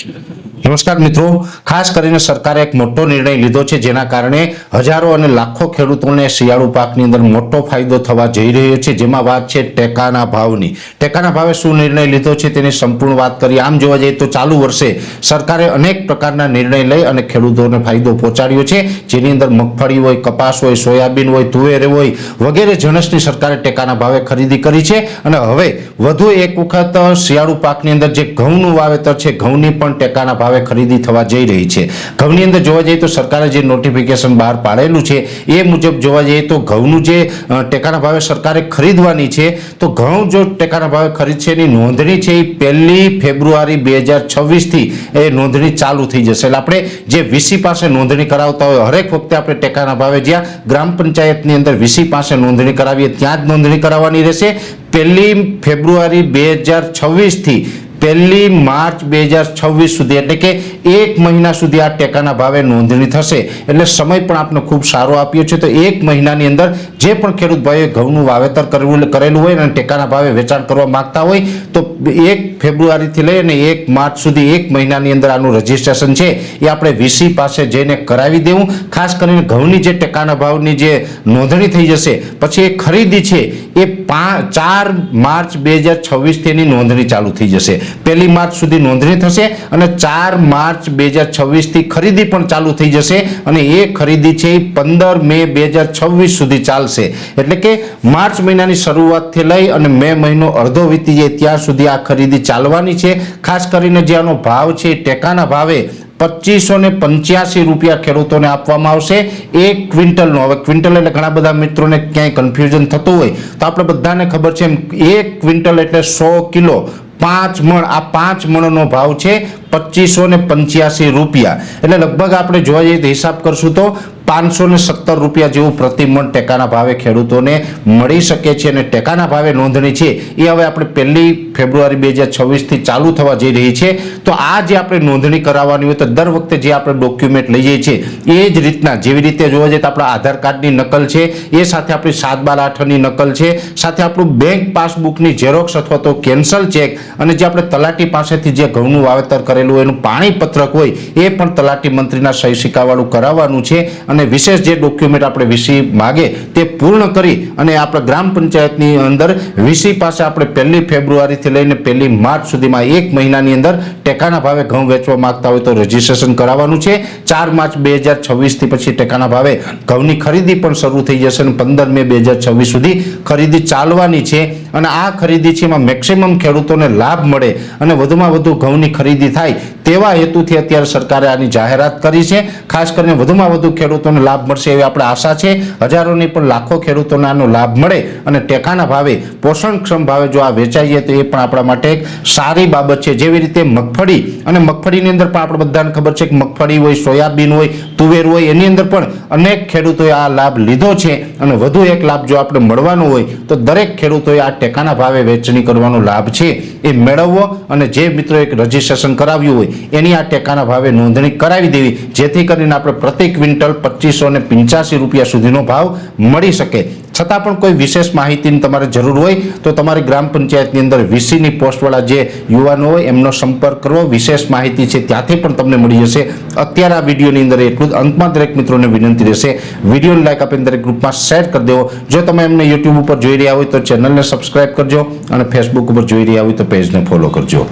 નમસ્કાર મિત્રો, ખાસ કરીને સરકારે એક મોટો નિર્ણય લીધો છે જેના કારણે હજારો અને લાખો ખેડૂતોને શિયાળુ પાકની અંદર મોટો ફાયદો થવા જઈ રહ્યો છે। જેમાં વાત છે ટેકાના ભાવની। ટેકાના ભાવે શું નિર્ણય લીધો છે તેની સંપૂર્ણ વાત કરીએ। આમ જોવા જઈએ તો ચાલુ વર્ષે સરકારે અનેક પ્રકારના નિર્ણય લઈ અને ખેડૂતોને ફાયદો પહોંચાડ્યો છે, જેની અંદર મગફળી હોય, કપાસ હોય, સોયાબીન હોય, તુવેર હોય વગેરે જણસની સરકારે ટેકાના ભાવે ખરીદી કરી છે। અને હવે વધુ એક વખત શિયાળુ પાકની અંદર જે ઘઉંનું વાવેતર છે, ઘઉંની પણ ટેકાના ભાવે ખરીદી થવા જઈ રહી છે। ઘઉંની અંદર જોવા જઈએ તો સરકારે જે નોટિફિકેશન બહાર પાડેલું છે એ મુજબ જોવા જઈએ તો ઘઉંનું જે ટેકાના ભાવે સરકારે ખરીદવાની છે, તો ઘઉં જો ટેકાના ભાવે ખરીદશે એની નોંધણી છે એ 1 ફેબ્રુઆરી 2026 થી એ નોંધણી ચાલુ થઈ જશે। એટલે આપણે જે વીસી પાસે નોંધણી કરાવતા હોય હરેક વખતે આપણે ટેકાના ભાવે જ્યાં ગ્રામ પંચાયતની અંદર વીસી પાસે નોંધણી કરાવીએ ત્યાં જ નોંધણી કરાવવાની રહેશે। 1 ફેબ્રુઆરી 2026 થી 1 માર્ચ 2026 સુધી એટલે કે 1 મહિના સુધી આ ટેકાના ભાવે નોંધણી થશે। એટલે સમય પણ આપણે ખૂબ સારો આપ્યો છે। તો 1 મહિનાની અંદર જે પણ ખેડૂત ભાઈઓ ઘઉંનું વાવેતર કરેલું હોય અને ટેકાના ભાવે વેચાણ કરવા માંગતા હોય તો 1 ફેબ્રુઆરીથી લઈ અને 1 માર્ચ સુધી 1 મહિનાની અંદર આનું રજીસ્ટ્રેશન છે એ આપણે વીસી પાસે જઈને કરાવી દેવું। ખાસ કરીને ઘઉંની જે ટેકાના ભાવની જે નોંધણી થઈ જશે પછી એ ખરીદી છે એ 4 માર્ચ 2026 થી એની નોંધણી ચાલુ થઈ જશે। 1 માર્ચ સુધી નોંધણી થશે અને 4 માર્ચ 2026 થી ખરીદી પણ ચાલુ થઈ જશે અને એ ખરીદી છે 15 મે 2026 સુધી ચાલશે। એટલે કે માર્ચ મહિનાની શરૂઆતથી લઈ અને મે મહિનો અડધો વીતી જાય ત્યાં સુધી આ ખરીદી ચાલવાની છે। ખાસ કરીને જે આનો ભાવ છે ટેકાના ભાવે 2585 રૂપિયા ખેડૂતોને આપવામાં આવશે 1 ક્વિન્ટલનો। હવે ક્વિન્ટલ એટલે ઘણા બધા મિત્રોને ક્યાંય કન્ફ્યુઝન થતું હોય તો આપણે બધાને ખબર છે 1 ક્વિન્ટલ એટલે 100 કિલો 5 મણ। આ 5 મણનો ભાવ છે 2585 રૂપિયા। એટલે લગભગ આપણે જોવા જઈએ તો હિસાબ કરશું તો 517 રૂપિયા જેવું પ્રતિ મણ ટેકાના ભાવે ખેડૂતોને મળી શકે છે। અને ટેકાના ભાવે નોંધણી છે એ હવે આપણે 1 ફેબ્રુઆરી 2026 થી ચાલુ થવા જઈ રહી છે। તો આ જે આપણે નોંધણી કરાવવાની હોય તો દર વખતે જે આપણે ડોક્યુમેન્ટ લઈએ છીએ એ જ રીતના જેવી રીતે જોવા જઈએ તો આપણા આધાર કાર્ડની નકલ છે, એ સાથે આપણી 7/12/8ની નકલ છે, સાથે આપણું બેંક પાસબુકની ઝેરોક્સ અથવા તો કેન્સલ ચેક અને જે આપણે તલાટી પાસેથી જે ઘઉંનું વાવેતર કરેલું હોય એનું પાણીપત્રક હોય એ પણ તલાટી મંત્રીના સહી સિક્કાવાળું કરાવવાનું છે। અને વિશેષ જે ડોક્યુમેન્ટ આપણે વીસી માગે તે પૂર્ણ કરી અને આપણે ગ્રામ પંચાયતની અંદર વીસી પાસે આપણે 1 ફેબ્રુઆરીથી લઈને 1 માર્ચ સુધીમાં 1 મહિનાની અંદર ટેકાના ભાવે ઘઉં વેચવા માંગતા હોય તો રજીસ્ટ્રેશન કરાવવાનું છે। 4 માર્ચ 2026 થી પછી ટેકાના ભાવે ઘઉંની ખરીદી પણ શરૂ થઈ જશે અને 15 મે 2026 સુધી ખરીદી ચાલવાની છે। અને આ ખરીદી છે એમાં મેક્સિમમ ખેડૂતોને લાભ મળે અને વધુમાં વધુ ઘઉંની ખરીદી થાય તેવા હેતુથી અત્યારે સરકારે આની જાહેરાત કરી છે। ખાસ કરીને વધુમાં વધુ ખેડૂતોને લાભ મળશે એવી આપણે આશા છે। હજારોની પણ લાખો ખેડૂતોને આનો લાભ મળે અને ટેકાના ભાવે પોષણક્ષમ ભાવે જો આ વેચાઈ જાય તો એ પણ આપણા માટે એક સારી બાબત છે। જેવી રીતે મગફળી અને મગફળીની અંદર પણ આપણે બધાને ખબર છે કે મગફળી હોય, સોયાબીન હોય, તુવેર હોય એની અંદર પણ અનેક ખેડૂતોએ આ લાભ લીધો છે અને વધુ એક લાભ જો આપણે મળવાનો હોય તો દરેક ખેડૂતોએ આ ટેકાના ભાવે વેચણી કરવાનો લાભ છે એ મેળવવો અને જે મિત્રો એક રજીસ્ટ્રેશન કરાવ્યું હોય એની આ ટેકાના ભાવે નોંધણી કરાવી દેવી, જેથી કરીને આપણે પ્રતિ ક્વિન્ટલ 2585 રૂપિયા સુધીનો ભાવ મળી શકે। છતાં પણ કોઈ વિશેષ માહિતીની તમારે જરૂર હોય તો તમારી ગ્રામ પંચાયતની અંદર વીસીની પોસ્ટવાળા જે યુવાનો હોય એમનો સંપર્ક કરવો। વિશેષ માહિતી છે ત્યાંથી પણ તમને મળી જશે। અત્યારે આ વિડીયોની અંદર એટલું જ। અંતમાં દરેક મિત્રોને વિનંતી રહેશે વિડીયોને લાઈક આપીને દરેક ગ્રુપમાં શેર કરી દેવો। જો તમે એમને યુટ્યુબ ઉપર જોઈ રહ્યા હોય તો ચેનલને સબસ્ક્રાઈબ કરજો અને ફેસબુક ઉપર જોઈ રહ્યા હોય તો પેજને ફોલો કરજો।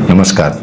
નમસ્કાર।